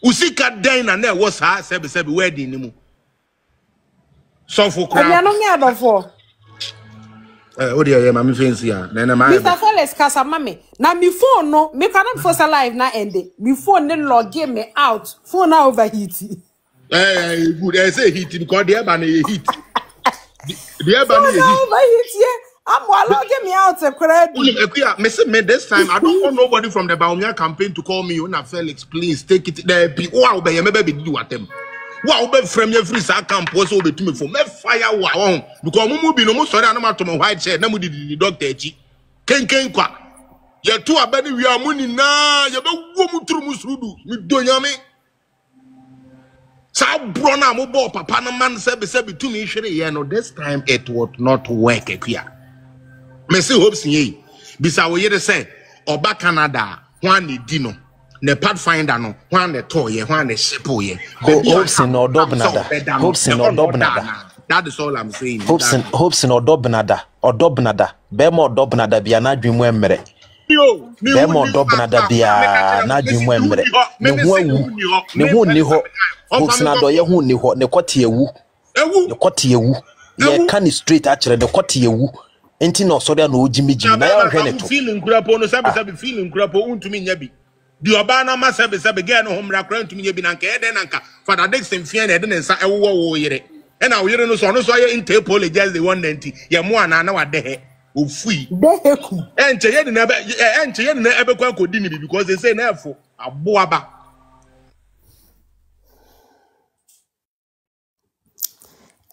Usika den na na was ha sebe wedding ni mu. So for crap. I don't know before. Oh dear, mama fancy ya. Mr. Felix Casa mami. Na mi phone no, me cannot force a live na ende. Mi phone then log game me out. Phone na overheat. Good. I say heat because the air heat. The air overheat. Yeah, I'm logging me out. Me this time I don't want nobody from the Baumia campaign to call me. Una Felix, please take it there. Wow, be maybe do at them. Wow, be from your free camp was over to me for me fire wow. Because mumu be no more sorry I'm to my white shirt. Namu the doctor echi. Ken kwa. Ya tu abani we are money na. Ya be womu tru musrudu. Mi do nyame. Sa brona mo bo papa na man sebe to me hwere ye no this time it would not work ekua. Me see hopes ye. Bisa wo yere say oba Canada hwan ne di no. The pathfinder no one the toy one the ship hopes in or dobnada hopes in or dobnada that is all I'm saying hopes in or dobnada bemo dobnada bia na dwemu emre bemo dobnada bia na dwemu emre ne hu ni ho hopes na do ye hu ni ho ne kwate ewu ye can straight actually ne kwate ewu enti no so dia no ojimiji na ya hwe ne to feeling kurapo no sabe feeling kurapo untumi nyabi the Obana must have began home recurrent to me, Binanka, Edenanka, Father Dixon Fian, and Sa Ewo Yere. And now you know, so I interpol just the 190, Yamuana, now at the free. And Chayan never could didn't because they say never for a boaba.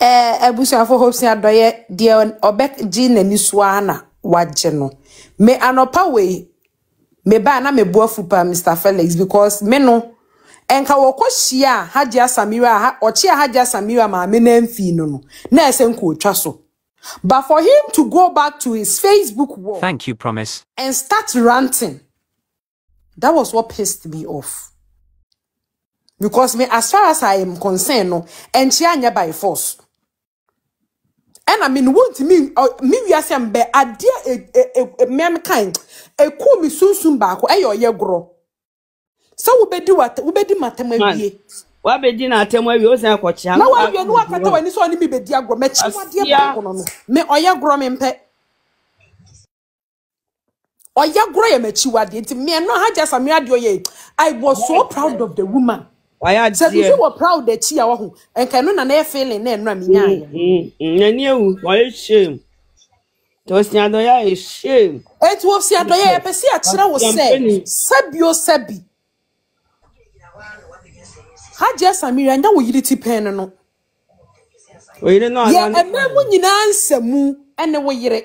Exp0se Adorye, dear Obek Jean and Niswana, what general. Me anopa way. Me ba na me boafu pa Mr. Felix because me no enka wokohia Hagia Samira ha ochia Hagia Samira ma me na mfi no na esenko otwa so. But for him to go back to his Facebook wall, thank you promise, and start ranting, that was what pissed me off. Because me as far as I am concerned no enchia by force. And I mean, want me we are saying be adia me kind e ko mi sunsun ba ko e yo gro so we be di matem awie wa be di na atem awie o san akọchi na wa awie no akata wani so ni mi be di agro me chi wade ba ko no me oye gro me mpe oye gro ye me chi wade nti me no Hagia Samira Adorye I was so proud of the woman. Why I said you were proud that she awo enka no na na feeling na enra me nyan nani ewu why shame Exp0se Adorye is shame. Exp0se Adorye pesi a kira wo say sabio sabi Hagia Samira nda wo yiri ti pen no we yiri no ya ememu nyina ansemu ene wo yiri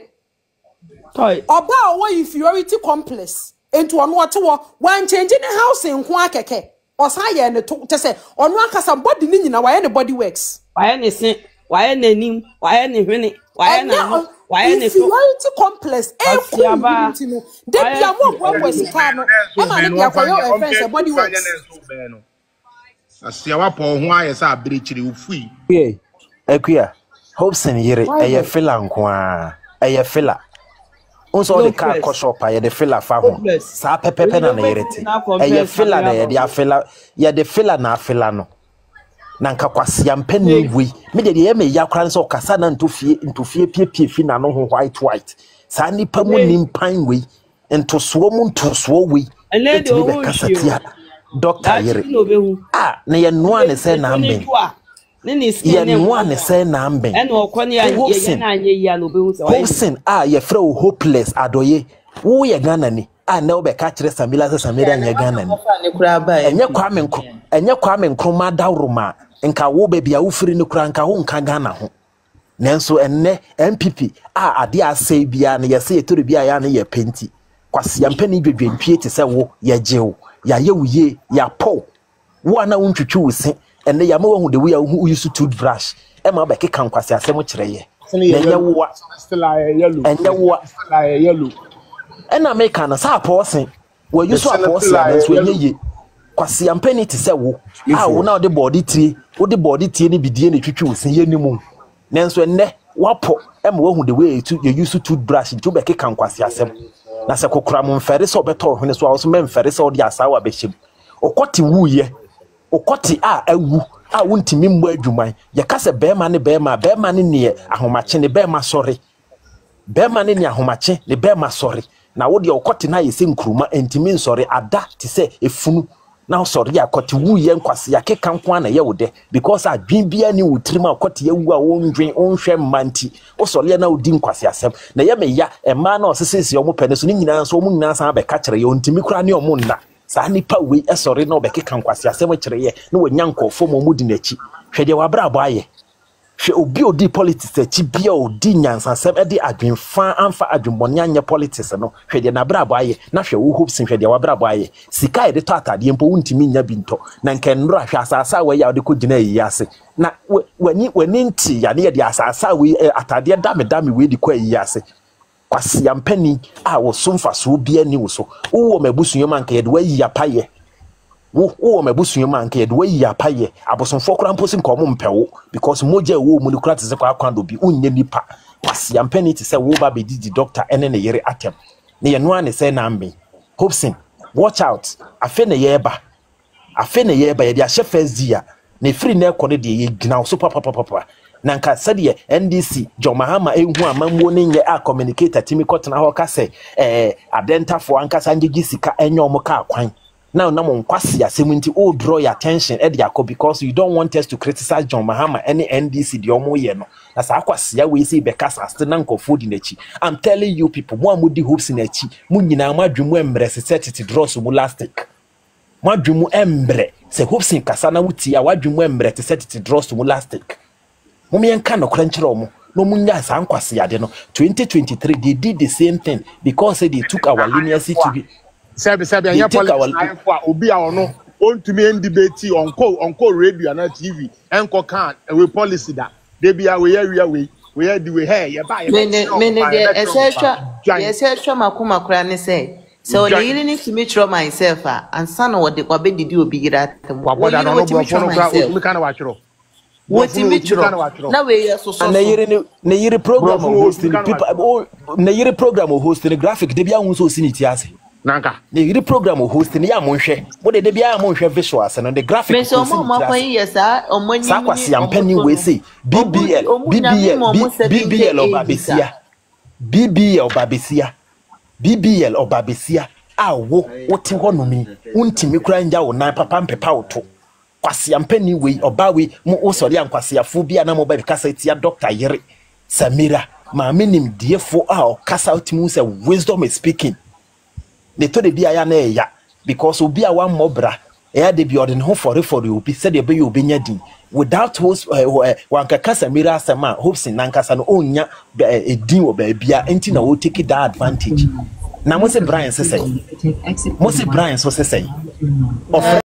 toy oba wo inferiority complex ento ono ote wo wan change ne house nko akeke osaye ne to say ono akasa body ni nyina wa ne body works wa ne sin wa ne nim wa ne hwene wa na why inferiority complex no de bia mo bo sika no e ma ne bia koyo friends body works asia wa po ho aye sa abirichiri ufui ekua Hopeson yere eye fila nko a eye fila onso de car ko shop aye de fila fa ho sa pepepe na yere ti eye fila na ye de afila ye de fila na afila no na nka Kwasia mpeni wi me de ye me yakra nso kasa na ntofie pie fi na no ho white sa nipa mu nimpan wi ntoso mu ntoso wi etimi be kasa tia doctor yere na ye noa ne se na mben ye noa ne se na mben en okoni ye na anye ya no be hu se Hopeson ye fra hopeless Adorye wo ye Ghana ni na obe ka kire Samira nya Ghana ni enye Kwame Nkrumah dawroma nka wo be bia wo firi ne kura nka ho nka Ghana ho nenso enne MPP ade asai bia na yese yetori bia ya na ye penti Kwasia mpani dwedwentwie te se wo ye jewo ya ye wuye ya po wo na wontwetwe wo se enne ya ma wo hu de wo ya hu use toothbrush e ma be keka Kwasia asem kire ye enye wo yellow ena make na sa aposin wo use aposin na so enye ye Kwasia mpani te se wo wo na de body tie wo de body tie ni bidie na twetwe wo se ye nimu nenso enne wapo e ma wo hu de way to you use toothbrush to be keka Kwasia asem na se kokura mo mfere se obeto hwene so awo so memfere se odi asawa behim okoti wuye okoti a awu a wontimi mmo adwuman ye ka se bema ne ne ahomache ne bema sorry bema ne ahomache ne bema sorry na wo de okoti na yese nkruma entimi nsori ada ti se efunu na sorry akoti wu ye nkwase ya keka nko na ye wode because adwin bia ni wutrima okoti ye wu a wondwen onhwe manti o sorry na odi nkwase asem na ye me ya ema na osesesi omo pene so ni nyina so omo nyina san be ka kire ye ontimi kura ne omo nna sa nipa we sorry na obekeka nkwase asem kire ye na wonya nkofo mo mudi nachi hwede wabra abo aye hwe obi odi politics achi bia odi nyansasem e de adwenfa amfa adwenbone anya politics no hwede na bra abo aye na hwe wo hopes hwede wabra abo aye sika e de to atade mpo wuntimi nya binto na nke nro ahwe asasa we ya de ko gina yi ase na wani nti ya ne de asasa we atade dame we di ko yi ase Kwasia mpani a wo somfa so bia ni wo so wo mabusunyoma nka ye de wayi apaye wo mabusunyoma nka ye de wayi apaye abosonfo kora mposim ko mo mpewo because moja wo mu likura tse kwa kwando bi unye nipa Kwasia mpani ti se wo ba be di doctor ene ne yere atem ne ye no ane se na ambe Hopeson watch out afe ne ye ba ye de ahye first year ne free na ekone de ye gina so papa nanka sade NDC John Mahama ehu amamwo ne nye a communicator timi kotena ho ka se adentafo ankasa ngegi sika enyo ka akwan now na mo nkwase asem nti o draw your attention e de akọ because you don't want us to criticize John Mahama any NDC de omo ye no na sa akwase ya we say be kasa st na nkofo di nachi I'm telling you people mo amudi hopes na chi mo nyina amadwemu embre se set draw so elastic madwemu embre se Hopeson kasa na wuti a wadwemu embre te set draw so elastic Mumien no crunchero omo no munya sa nkwase yade no 2023 they did the same thing because they took our leniency to be sabi anya politics for obi a ono ontumi en debate onko radio na TV enko kan we policy da they be we the way hey ye ba ye essential makuma kura ne say so the healing to me throw myself and son what the kwabe didi obi gira waboda no bro no kind of watchro what imitro na we so na yiri program hosting people na yiri program hosting graphic de bia hu so siniti ase nanka na yiri program hosting ya monhwe mo de bia monhwe visuals no the graphic so mo kwa yesa omani sa Kwasia mpani we say BBL obabesia awo wote honomi untimi kura nja wo nan papa mpepa woto Kwasia mpani we obawe mo osori ankwasiafo bia na mo ba kasa tia doctor yere Samira ma menim diefo a kasa utimu say wisdom is speaking ne to de bia ya na eya because obi a wan mobra eya de bi odin ho for obi said de be obi nya din without host wan kaka Samira asema Hopeson nankasa no onya edin wo ba bia enti na wo take that advantage na mo se Brian so say